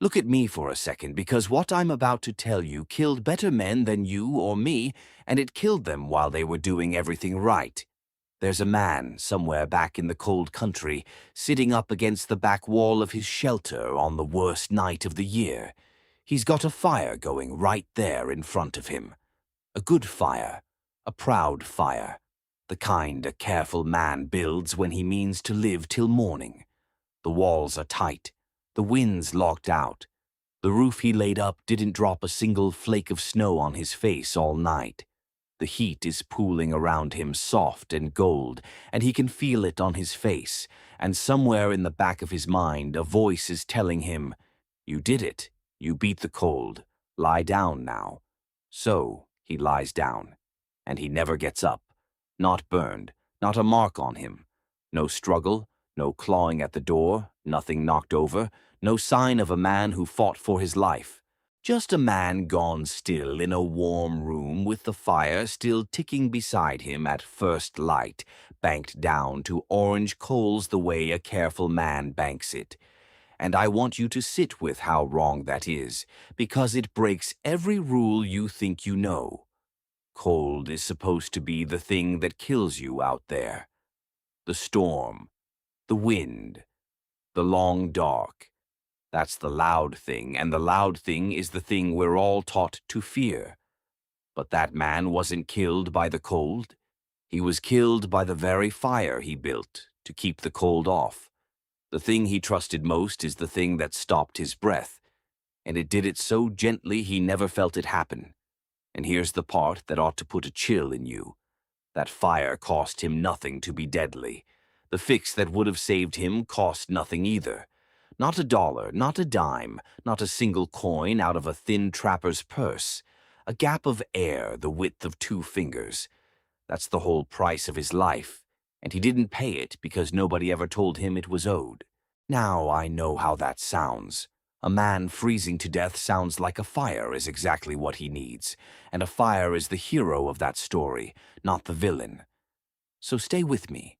Look at me for a second, because what I'm about to tell you killed better men than you or me, and it killed them while they were doing everything right. There's a man somewhere back in the cold country, sitting up against the back wall of his shelter on the worst night of the year. He's got a fire going right there in front of him. A good fire, a proud fire, the kind a careful man builds when he means to live till morning. The walls are tight, the wind's locked out. The roof he laid up didn't drop a single flake of snow on his face all night. The heat is pooling around him soft and gold, and he can feel it on his face, and somewhere in the back of his mind a voice is telling him, "You did it. You beat the cold. Lie down now." So he lies down, and he never gets up. Not burned, not a mark on him. No struggle, no clawing at the door, nothing knocked over, no sign of a man who fought for his life. Just a man gone still in a warm room with the fire still ticking beside him at first light, banked down to orange coals the way a careful man banks it. And I want you to sit with how wrong that is, because it breaks every rule you think you know. Cold is supposed to be the thing that kills you out there. The storm, the wind, the long dark. That's the loud thing, and the loud thing is the thing we're all taught to fear. But that man wasn't killed by the cold. He was killed by the very fire he built to keep the cold off. The thing he trusted most is the thing that stopped his breath, and it did it so gently he never felt it happen. And here's the part that ought to put a chill in you. That fire cost him nothing to be deadly. The fix that would have saved him cost nothing either. Not a dollar, not a dime, not a single coin out of a thin trapper's purse. A gap of air the width of 2 fingers. That's the whole price of his life, and he didn't pay it because nobody ever told him it was owed. Now I know how that sounds. A man freezing to death sounds like a fire is exactly what he needs, and a fire is the hero of that story, not the villain. So stay with me,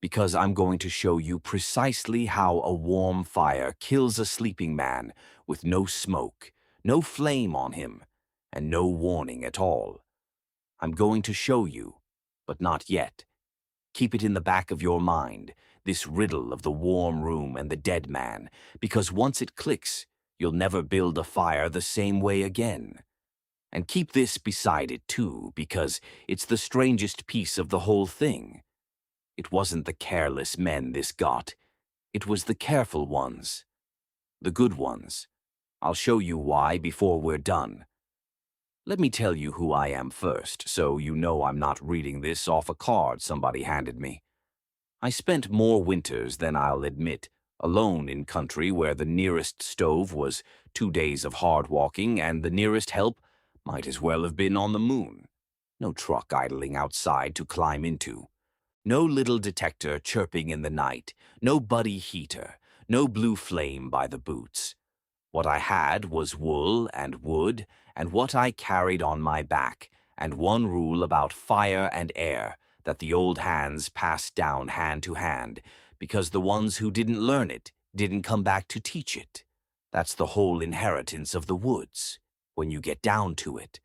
because I'm going to show you precisely how a warm fire kills a sleeping man with no smoke, no flame on him, and no warning at all. I'm going to show you, but not yet. Keep it in the back of your mind, this riddle of the warm room and the dead man, because once it clicks, you'll never build a fire the same way again. And keep this beside it too, because it's the strangest piece of the whole thing. It wasn't the careless men this got. It was the careful ones. The good ones. I'll show you why before we're done. Let me tell you who I am first, so you know I'm not reading this off a card somebody handed me. I spent more winters than I'll admit, alone in country where the nearest stove was 2 days of hard walking and the nearest help might as well have been on the moon. No truck idling outside to climb into. No little detector chirping in the night, no buddy heater, no blue flame by the boots. What I had was wool and wood, and what I carried on my back, and one rule about fire and air that the old hands passed down hand to hand, because the ones who didn't learn it didn't come back to teach it. That's the whole inheritance of the woods, when you get down to it.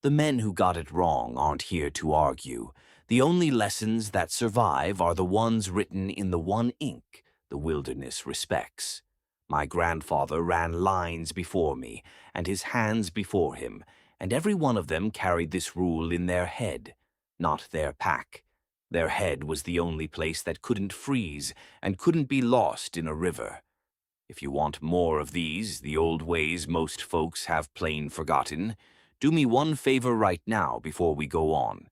The men who got it wrong aren't here to argue. The only lessons that survive are the ones written in the one ink the wilderness respects. My grandfather ran lines before me, and his hands before him, and every one of them carried this rule in their head, not their pack. Their head was the only place that couldn't freeze and couldn't be lost in a river. If you want more of these, the old ways most folks have plain forgotten, do me one favor right now before we go on.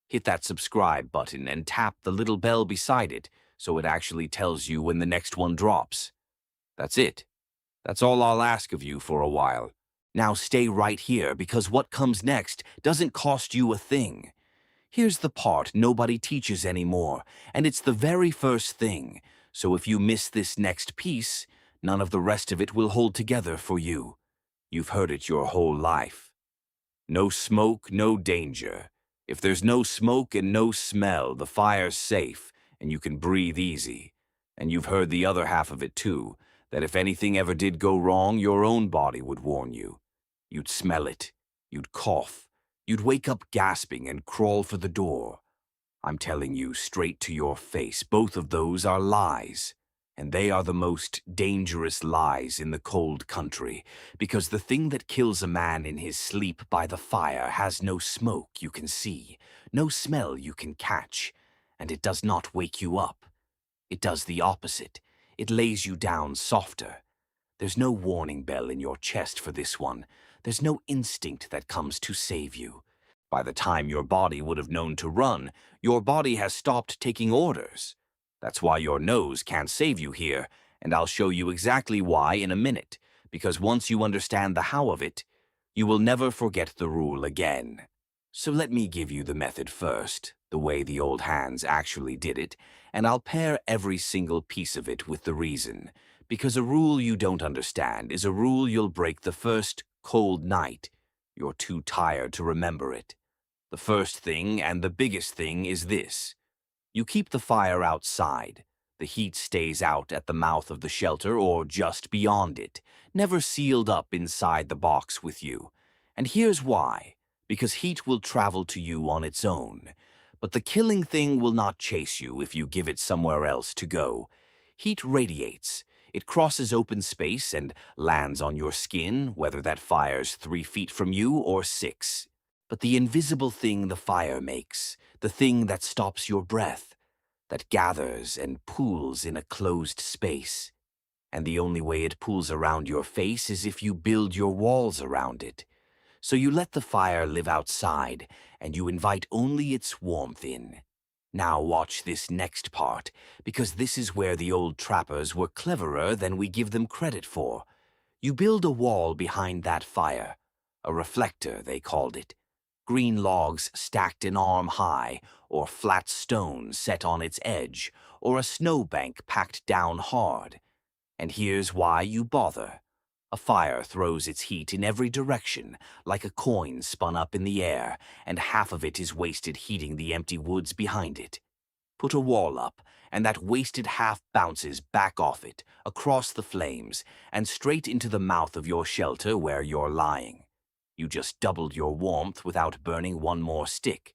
Hit that subscribe button and tap the little bell beside it so it actually tells you when the next one drops. That's it. That's all I'll ask of you for a while. Now stay right here, because what comes next doesn't cost you a thing. Here's the part nobody teaches anymore, and it's the very first thing, so if you miss this next piece, none of the rest of it will hold together for you. You've heard it your whole life. No smoke, no danger. If there's no smoke and no smell, the fire's safe, and you can breathe easy. And you've heard the other half of it too, that if anything ever did go wrong, your own body would warn you. You'd smell it. You'd cough. You'd wake up gasping and crawl for the door. I'm telling you straight to your face, both of those are lies. And they are the most dangerous lies in the cold country, because the thing that kills a man in his sleep by the fire has no smoke you can see, no smell you can catch, and it does not wake you up. It does the opposite. It lays you down softer. There's no warning bell in your chest for this one. There's no instinct that comes to save you. By the time your body would have known to run, your body has stopped taking orders. That's why your nose can't save you here, and I'll show you exactly why in a minute, because once you understand the how of it, you will never forget the rule again. So let me give you the method first, the way the old hands actually did it, and I'll pair every single piece of it with the reason, because a rule you don't understand is a rule you'll break the first cold night. You're too tired to remember it. The first thing and the biggest thing is this. You keep the fire outside. The heat stays out at the mouth of the shelter or just beyond it, never sealed up inside the box with you. And here's why. Because heat will travel to you on its own. But the killing thing will not chase you if you give it somewhere else to go. Heat radiates. It crosses open space and lands on your skin, whether that fire's 3 feet from you or 6. But the invisible thing the fire makes, the thing that stops your breath, that gathers and pools in a closed space. And the only way it pools around your face is if you build your walls around it. So you let the fire live outside, and you invite only its warmth in. Now watch this next part, because this is where the old trappers were cleverer than we give them credit for. You build a wall behind that fire. A reflector, they called it. Green logs stacked an arm high, or flat stones set on its edge, or a snowbank packed down hard. And here's why you bother. A fire throws its heat in every direction, like a coin spun up in the air, and half of it is wasted heating the empty woods behind it. Put a wall up, and that wasted half bounces back off it, across the flames, and straight into the mouth of your shelter where you're lying. You just doubled your warmth without burning one more stick.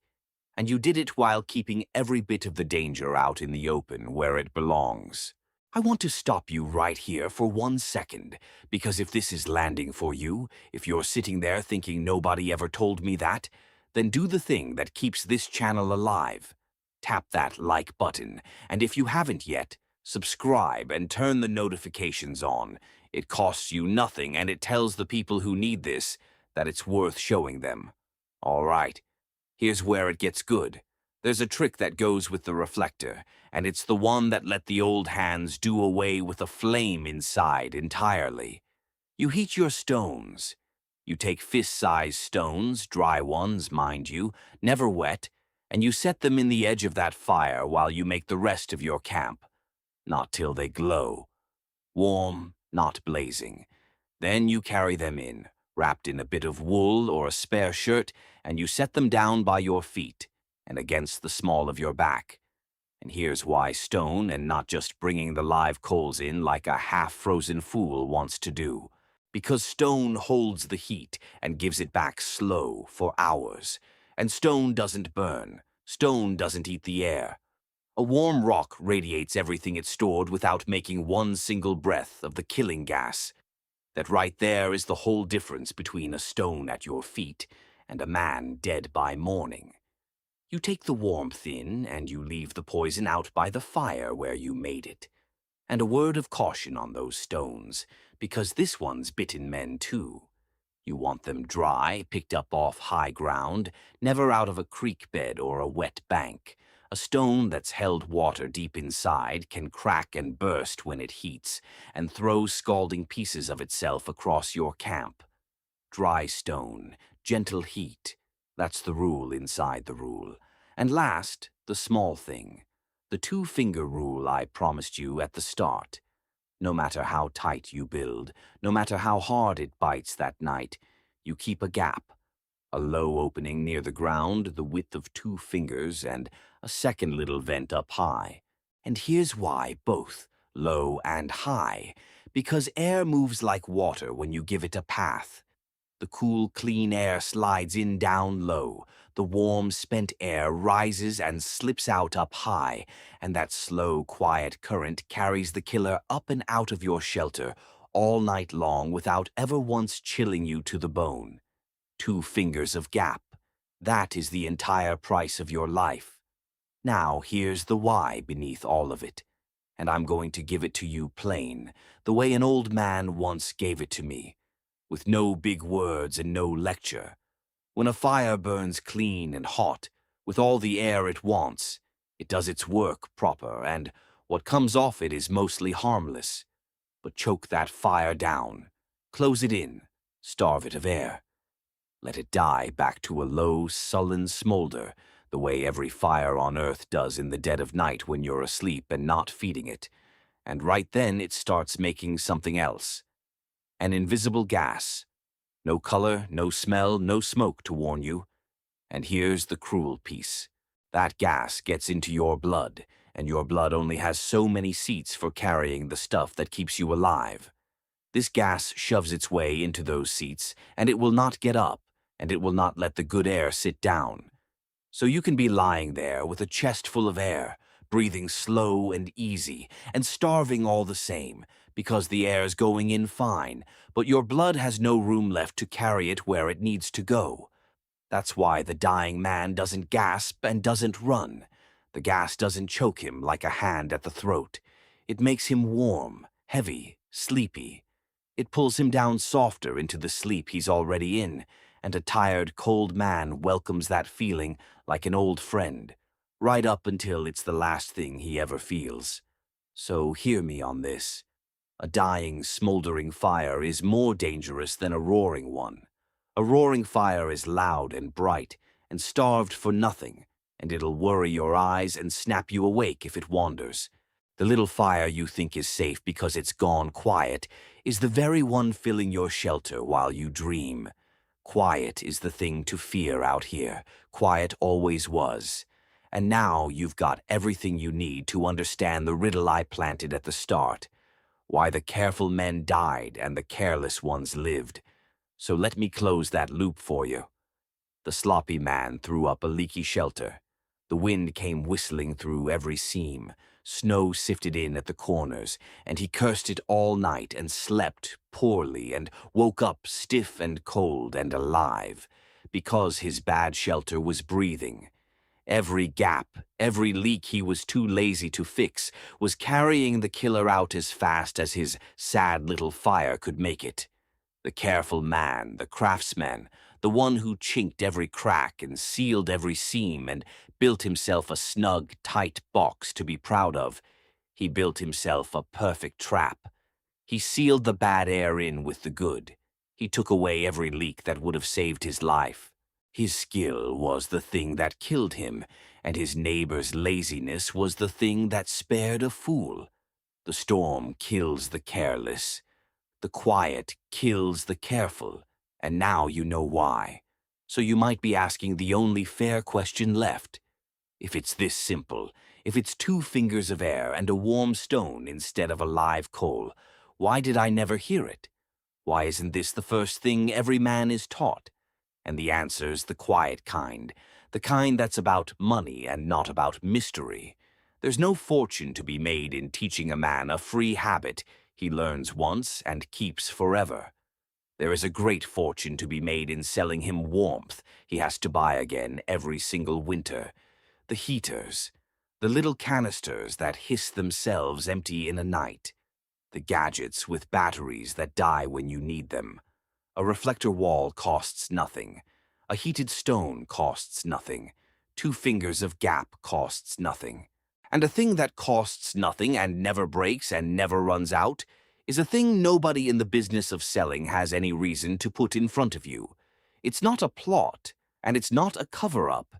And you did it while keeping every bit of the danger out in the open where it belongs. I want to stop you right here for 1 second, because if this is landing for you, if you're sitting there thinking nobody ever told me that, then do the thing that keeps this channel alive. Tap that like button, and if you haven't yet, subscribe and turn the notifications on. It costs you nothing, and it tells the people who need this that it's worth showing them. All right, here's where it gets good. There's a trick that goes with the reflector, and it's the one that let the old hands do away with the flame inside entirely. You heat your stones. You take fist-sized stones, dry ones, mind you, never wet, and you set them in the edge of that fire while you make the rest of your camp. Not till they glow. Warm, not blazing. Then you carry them in, wrapped in a bit of wool or a spare shirt, and you set them down by your feet and against the small of your back. And here's why stone, and not just bringing the live coals in like a half-frozen fool wants to do. Because stone holds the heat and gives it back slow for hours. And stone doesn't burn. Stone doesn't eat the air. A warm rock radiates everything it stored without making one single breath of the killing gas. That right there is the whole difference between a stone at your feet and a man dead by morning. You take the warmth in, and you leave the poison out by the fire where you made it. And a word of caution on those stones, because this one's bitten men too. You want them dry, picked up off high ground, never out of a creek bed or a wet bank. A stone that's held water deep inside can crack and burst when it heats, and throw scalding pieces of itself across your camp. Dry stone, gentle heat. That's the rule inside the rule. And last, the small thing. The 2-finger rule I promised you at the start. No matter how tight you build, no matter how hard it bites that night, you keep a gap. A low opening near the ground, the width of 2 fingers, and a second little vent up high. And here's why both, low and high. Because air moves like water when you give it a path. The cool, clean air slides in down low. The warm, spent air rises and slips out up high, and that slow, quiet current carries the killer up and out of your shelter all night long without ever once chilling you to the bone. 2 fingers of gap. That is the entire price of your life. Now here's the why beneath all of it, and I'm going to give it to you plain, the way an old man once gave it to me, with no big words and no lecture. When a fire burns clean and hot, with all the air it wants, it does its work proper, and what comes off it is mostly harmless. But choke that fire down, close it in, starve it of air. Let it die back to a low, sullen smolder, the way every fire on earth does in the dead of night when you're asleep and not feeding it. And right then it starts making something else. An invisible gas. No color, no smell, no smoke to warn you. And here's the cruel piece. That gas gets into your blood, and your blood only has so many seats for carrying the stuff that keeps you alive. This gas shoves its way into those seats, and it will not get up, and it will not let the good air sit down. So you can be lying there with a chest full of air, breathing slow and easy, and starving all the same, because the air's going in fine, but your blood has no room left to carry it where it needs to go. That's why the dying man doesn't gasp and doesn't run. The gas doesn't choke him like a hand at the throat. It makes him warm, heavy, sleepy. It pulls him down softer into the sleep he's already in, and a tired, cold man welcomes that feeling like an old friend, right up until it's the last thing he ever feels. So hear me on this. A dying, smoldering fire is more dangerous than a roaring one. A roaring fire is loud and bright and starved for nothing, and it'll worry your eyes and snap you awake if it wanders. The little fire you think is safe because it's gone quiet is the very one filling your shelter while you dream. Quiet is the thing to fear out here. Quiet always was. And now you've got everything you need to understand the riddle I planted at the start. Why the careful men died and the careless ones lived. So let me close that loop for you. The sloppy man threw up a leaky shelter. The wind came whistling through every seam. Snow sifted in at the corners, and he cursed it all night and slept poorly and woke up stiff and cold and alive, because his bad shelter was breathing. Every gap, every leak he was too lazy to fix was carrying the killer out as fast as his sad little fire could make it. The careful man, the craftsman, the one who chinked every crack and sealed every seam and built himself a snug, tight box to be proud of. He built himself a perfect trap. He sealed the bad air in with the good. He took away every leak that would have saved his life. His skill was the thing that killed him, and his neighbor's laziness was the thing that spared a fool. The storm kills the careless. The quiet kills the careful, and now you know why. So you might be asking the only fair question left. If it's this simple, if it's 2 fingers of air and a warm stone instead of a live coal, why did I never hear it? Why isn't this the first thing every man is taught? And the answer's the quiet kind, the kind that's about money and not about mystery. There's no fortune to be made in teaching a man a free habit he learns once and keeps forever. There is a great fortune to be made in selling him warmth he has to buy again every single winter. The heaters, the little canisters that hiss themselves empty in a night, the gadgets with batteries that die when you need them. A reflector wall costs nothing. A heated stone costs nothing. 2 fingers of gap costs nothing. And a thing that costs nothing and never breaks and never runs out is a thing nobody in the business of selling has any reason to put in front of you. It's not a plot, and it's not a cover-up.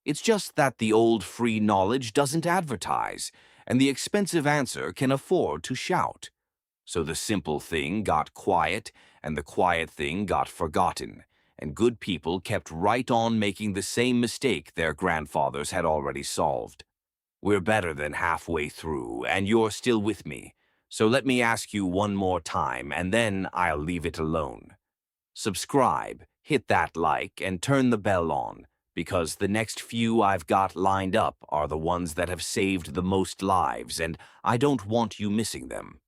It's just that the old free knowledge doesn't advertise, and the expensive answer can afford to shout. So the simple thing got quiet, and the quiet thing got forgotten, and good people kept right on making the same mistake their grandfathers had already solved. We're better than halfway through, and you're still with me. So let me ask you one more time, and then I'll leave it alone. Subscribe, hit that like, and turn the bell on, because the next few I've got lined up are the ones that have saved the most lives, and I don't want you missing them.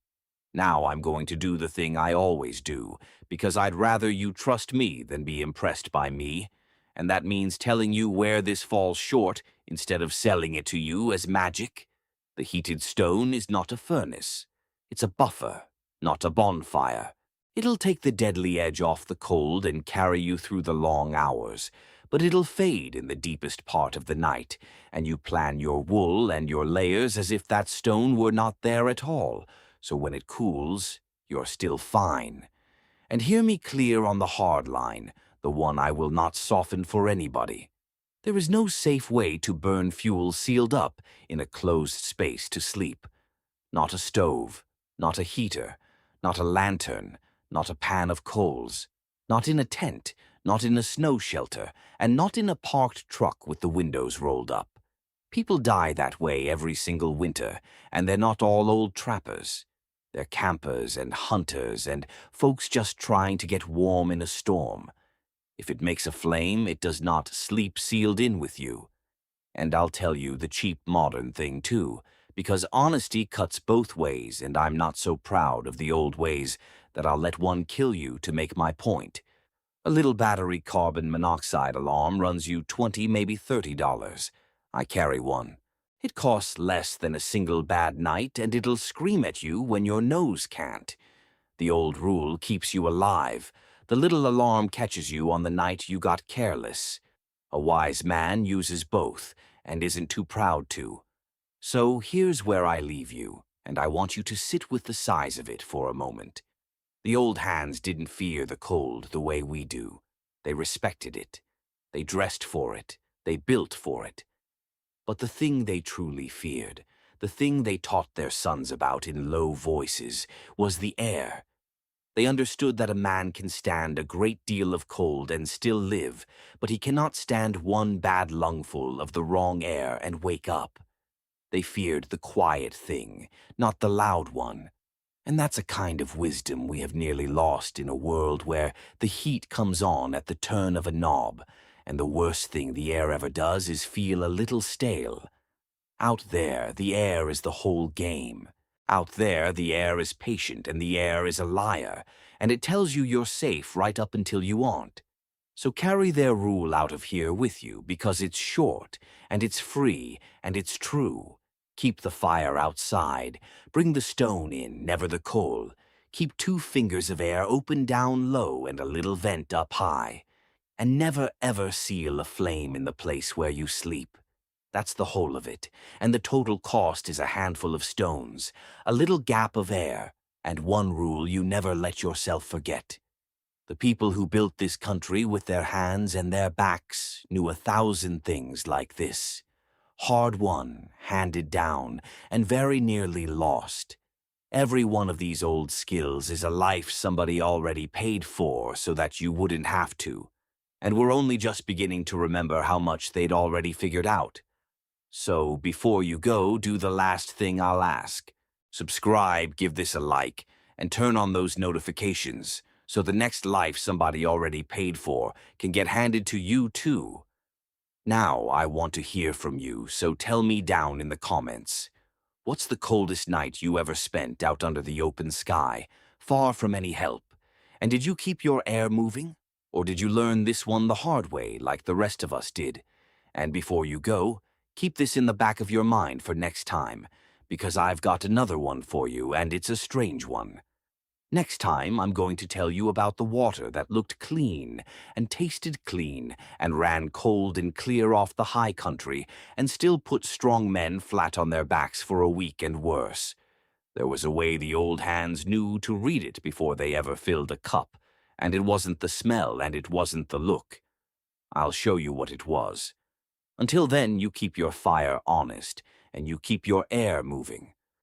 Now I'm going to do the thing I always do, because I'd rather you trust me than be impressed by me, and that means telling you where this falls short instead of selling it to you as magic. The heated stone is not a furnace. It's a buffer, not a bonfire. It'll take the deadly edge off the cold and carry you through the long hours, but it'll fade in the deepest part of the night, and you plan your wool and your layers as if that stone were not there at all, so when it cools, you're still fine. And hear me clear on the hard line, the one I will not soften for anybody. There is no safe way to burn fuel sealed up in a closed space to sleep. Not a stove, not a heater, not a lantern, not a pan of coals, not in a tent, not in a snow shelter, and not in a parked truck with the windows rolled up. People die that way every single winter, and they're not all old trappers. They're campers and hunters and folks just trying to get warm in a storm. If it makes a flame, it does not sleep sealed in with you. And I'll tell you the cheap modern thing too, because honesty cuts both ways, and I'm not so proud of the old ways that I'll let one kill you to make my point. A little battery carbon monoxide alarm runs you $20, maybe $30. I carry one. It costs less than a single bad night, and it'll scream at you when your nose can't. The old rule keeps you alive. The little alarm catches you on the night you got careless. A wise man uses both, and isn't too proud to. So here's where I leave you, and I want you to sit with the size of it for a moment. The old hands didn't fear the cold the way we do. They respected it. They dressed for it. They built for it. But the thing they truly feared, the thing they taught their sons about in low voices, was the air. They understood that a man can stand a great deal of cold and still live, but he cannot stand one bad lungful of the wrong air and wake up. They feared the quiet thing, not the loud one. And that's a kind of wisdom we have nearly lost in a world where the heat comes on at the turn of a knob, and the worst thing the air ever does is feel a little stale. Out there, the air is the whole game. Out there, the air is patient, and the air is a liar, and it tells you you're safe right up until you aren't. So carry their rule out of here with you, because it's short, and it's free, and it's true. Keep the fire outside. Bring the stone in, never the coal. Keep 2 fingers of air open down low and a little vent up high. And never ever seal a flame in the place where you sleep. That's the whole of it, and the total cost is a handful of stones, a little gap of air, and one rule you never let yourself forget. The people who built this country with their hands and their backs knew 1,000 things like this. Hard won, handed down, and very nearly lost. Every one of these old skills is a life somebody already paid for so that you wouldn't have to. And we're only just beginning to remember how much they'd already figured out. So before you go, do the last thing I'll ask. Subscribe, give this a like, and turn on those notifications so the next life somebody already paid for can get handed to you too. Now I want to hear from you, so tell me down in the comments. What's the coldest night you ever spent out under the open sky, far from any help? And did you keep your air moving? Or did you learn this one the hard way, like the rest of us did? And before you go, keep this in the back of your mind for next time, because I've got another one for you, and it's a strange one. Next time, I'm going to tell you about the water that looked clean and tasted clean and ran cold and clear off the high country and still put strong men flat on their backs for a week and worse. There was a way the old hands knew to read it before they ever filled a cup, and it wasn't the smell and it wasn't the look. I'll show you what it was. Until then, you keep your fire honest, and you keep your air moving.